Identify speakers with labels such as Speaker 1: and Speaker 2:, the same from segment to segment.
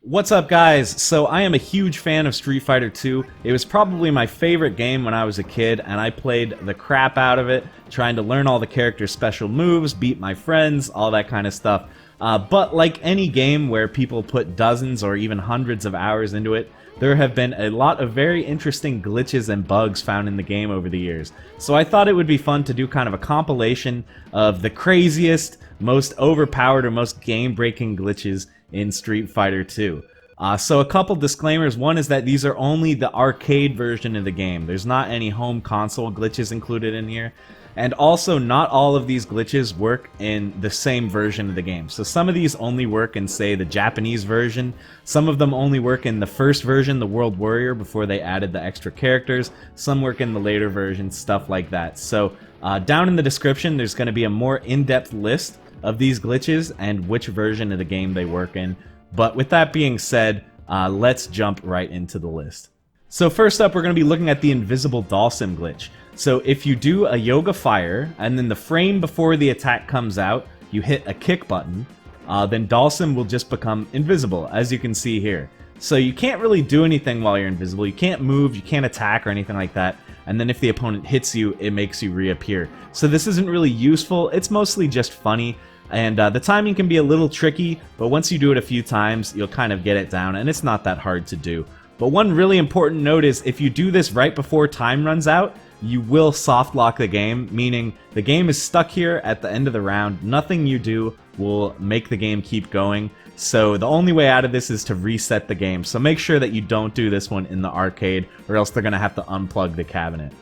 Speaker 1: What's up, guys? So I am a huge fan of Street Fighter 2. It was probably my favorite game when I was a kid, and I played the crap out of it, trying to learn all the characters' special moves, beat my friends, all that kind of stuff. But like any game where people put dozens or even hundreds of hours into it, there have been a lot of very interesting glitches and bugs found in the game over the years. So I thought it would be fun to do kind of a compilation of the craziest, most overpowered, or most game-breaking glitches in Street Fighter 2. So a couple disclaimers. One is that these are only the arcade version of the game. There's not any home console glitches included in here. And also, not all of these glitches work in the same version of the game. So some of these only work in, say, the Japanese version. Some of them only work in the first version, the World Warrior, before they added the extra characters. Some work in the later versions, stuff like that. So down in the description, there's going to be a more in-depth list of these glitches and which version of the game they work in. But with that being said, let's jump right into the list. So first up, we're going to be looking at the invisible Dhalsim glitch. So if you do a Yoga Fire, and then the frame before the attack comes out, you hit a kick button, then Dhalsim will just become invisible, as you can see here. So you can't really do anything while you're invisible. You can't move, you can't attack or anything like that. And then if the opponent hits you, it makes you reappear. So this isn't really useful, it's mostly just funny. And the timing can be a little tricky, but once you do it a few times, you'll kind of get it down, and it's not that hard to do. But one really important note is, if you do this right before time runs out, you will soft lock the game, meaning the game is stuck here at the end of the round. Nothing you do will make the game keep going. So the only way out of this is to reset the game. So make sure that you don't do this one in the arcade, or else they're going to have to unplug the cabinet.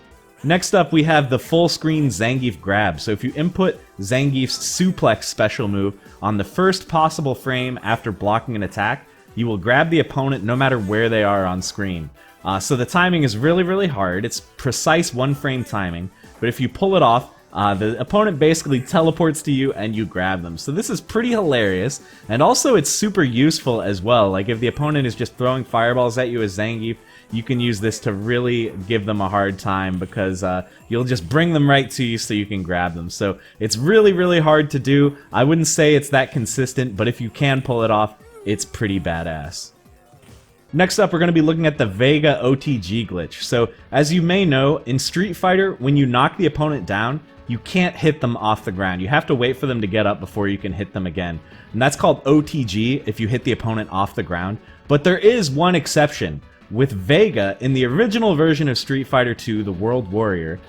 Speaker 1: Next up, we have the full screen Zangief grab. So if you input Zangief's suplex special move on the first possible frame after blocking an attack, you will grab the opponent no matter where they are on screen. So the timing is really hard. It's precise one frame timing, but if you pull it off, the opponent basically teleports to you and you grab them. So this is pretty hilarious, and also it's super useful as well. Like if the opponent is just throwing fireballs at you as Zangief, you can use this to really give them a hard time, because you'll just bring them right to you so you can grab them. So it's really hard to do. I wouldn't say it's that consistent, but if you can pull it off, it's pretty badass. Next up, we're going to be looking at the Vega Otg Glitch. So, as you may know, in Street Fighter, when you knock the opponent down, you can't hit them off the ground. You have to wait for them to get up before you can hit them again. And that's called OTG, if you hit the opponent off the ground. But there is one exception. With Vega, in the original version of Street Fighter 2, the World Warrior,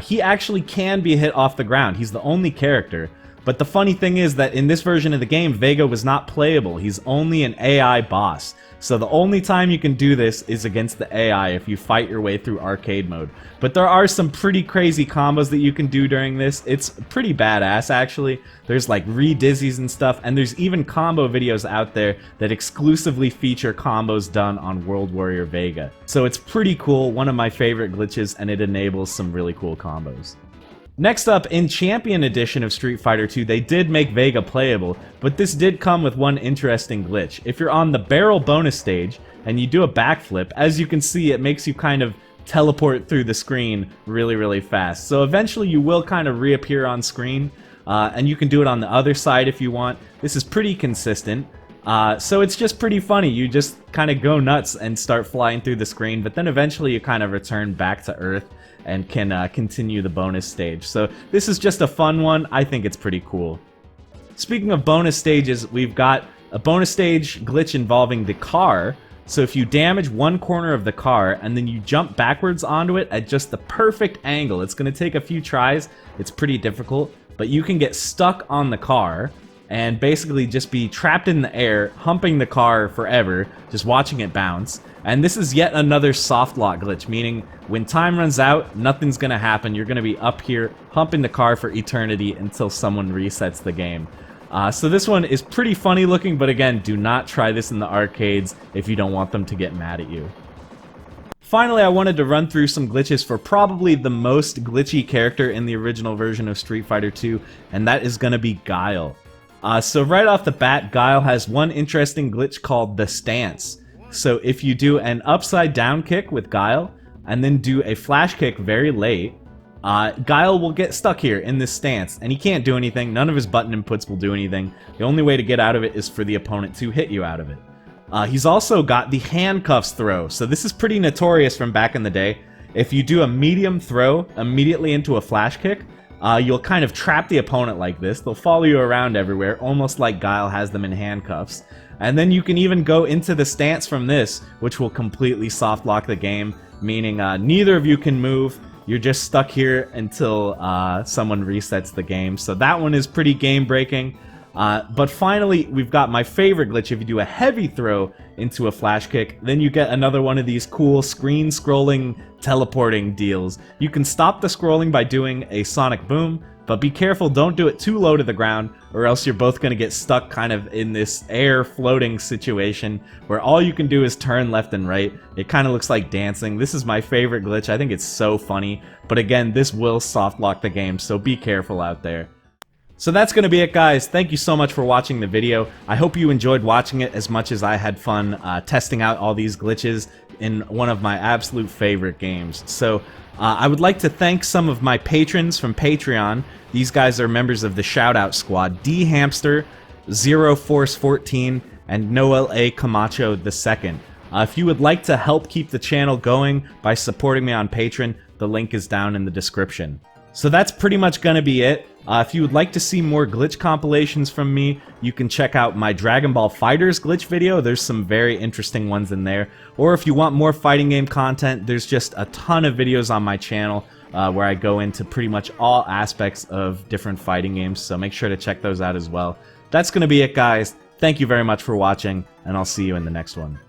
Speaker 1: he actually can be hit off the ground. He's the only character. But the funny thing is that in this version of the game, Vega was not playable. He's only an AI boss. So the only time you can do this is against the AI if you fight your way through arcade mode. But there are some pretty crazy combos that you can do during this. It's pretty badass, actually. There's like re-dizzies and stuff, and there's even combo videos out there that exclusively feature combos done on World Warrior Vega. So it's pretty cool, one of my favorite glitches, and it enables some really cool combos. Next up, in Champion Edition of Street Fighter 2, they did make Vega playable, but this did come with one interesting glitch. If you're on the barrel bonus stage, and you do a backflip, as you can see, it makes you kind of teleport through the screen really fast. So eventually you will kind of reappear on screen, and you can do it on the other side if you want. This is pretty consistent. So it's just pretty funny. You just kind of go nuts and start flying through the screen, but then eventually you kind of return back to Earth and can continue the bonus stage. So this is just a fun one. I think it's pretty cool. Speaking of bonus stages, we've got a bonus stage glitch involving the car. So if you damage one corner of the car and then you jump backwards onto it at just the perfect angle, it's going to take a few tries. It's pretty difficult, but you can get stuck on the car and basically just be trapped in the air, humping the car forever, just watching it bounce. And this is yet another soft lock glitch, meaning when time runs out, nothing's gonna happen. You're gonna be up here, humping the car for eternity until someone resets the game. So this one is pretty funny looking, but again, do not try this in the arcades if you don't want them to get mad at you. Finally, I wanted to run through some glitches for probably the most glitchy character in the original version of Street Fighter 2, and that is gonna be Guile. So right off the bat, Guile has one interesting glitch called the stance. So if you do an upside down kick with Guile, and then do a flash kick very late, Guile will get stuck here in this stance, and he can't do anything. None of his button inputs will do anything. The only way to get out of it is for the opponent to hit you out of it. He's also got the Handcuffs Throw. So this is pretty notorious from back in the day. If you do a medium throw immediately into a flash kick, you'll kind of trap the opponent like this. They'll follow you around everywhere, almost like Guile has them in handcuffs. And then you can even go into the stance from this, which will completely soft lock the game, meaning neither of you can move. You're just stuck here until someone resets the game. So that one is pretty game-breaking. But finally, we've got my favorite glitch. If you do a heavy throw into a flash kick, then you get another one of these cool screen-scrolling teleporting deals. You can stop the scrolling by doing a sonic boom, but be careful, don't do it too low to the ground, or else you're both going to get stuck kind of in this air floating situation where all you can do is turn left and right. It kind of looks like dancing. This is my favorite glitch. I think it's so funny. But again, this will soft lock the game, so be careful out there. So that's going to be it, guys. Thank you so much for watching the video. I hope you enjoyed watching it as much as I had fun testing out all these glitches in one of my absolute favorite games. So I would like to thank some of my patrons from Patreon. These guys are members of the Shoutout Squad: D Hamster, Zero Force 14, and Noel A. Camacho II. If you would like to help keep the channel going by supporting me on Patreon, the link is down in the description. So that's pretty much gonna be it. If you would like to see more glitch compilations from me, you can check out my Dragon Ball FighterZ glitch video. There's some very interesting ones in there. Or if you want more fighting game content, there's just a ton of videos on my channel where I go into pretty much all aspects of different fighting games, so make sure to check those out as well. That's gonna be it, guys. Thank you very much for watching, and I'll see you in the next one.